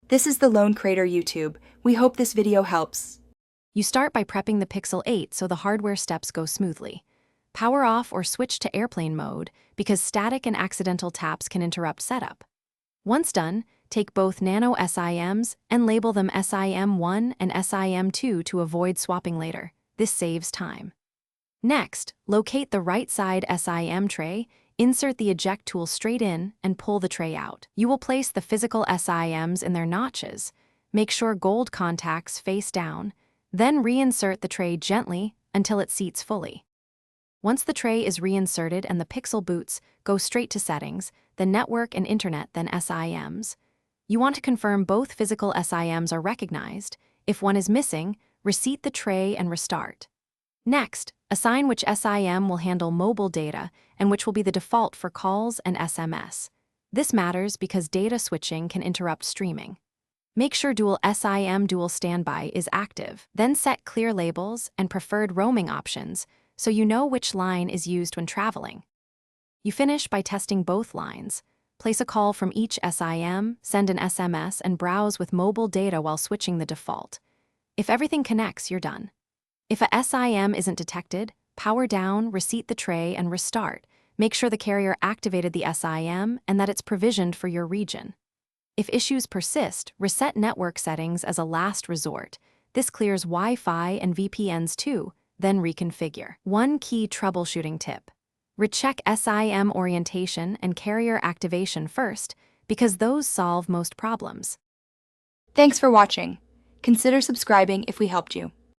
This is the Lone Crater YouTube. We hope this video helps. You start by prepping the Pixel 8 so the hardware steps go smoothly. Power off or switch to airplane mode because static and accidental taps can interrupt setup. Once done, take both Nano SIMs and label them SIM1 and SIM2 to avoid swapping later. This saves time. Next, locate the right side SIM tray, insert the eject tool straight in, and pull the tray out. You will place the physical SIMs in their notches. Make sure gold contacts face down, then reinsert the tray gently until it seats fully. Once the tray is reinserted and the Pixel boots, go straight to Settings, then Network and Internet, then SIMs. You want to confirm both physical SIMs are recognized. If one is missing, reseat the tray and restart. Next, assign which SIM will handle mobile data and which will be the default for calls and SMS. This matters because data switching can interrupt streaming. Make sure dual SIM dual standby is active. Then set clear labels and preferred roaming options so you know which line is used when traveling. You finish by testing both lines. Place a call from each SIM, send an SMS, and browse with mobile data while switching the default. If everything connects, you're done. If a SIM isn't detected, power down, reseat the tray, and restart. Make sure the carrier activated the SIM and that it's provisioned for your region. If issues persist, reset network settings as a last resort. This clears Wi-Fi and VPNs too, then reconfigure. One key troubleshooting tip: recheck SIM orientation and carrier activation first, because those solve most problems. Thanks for watching. Consider subscribing if we helped you.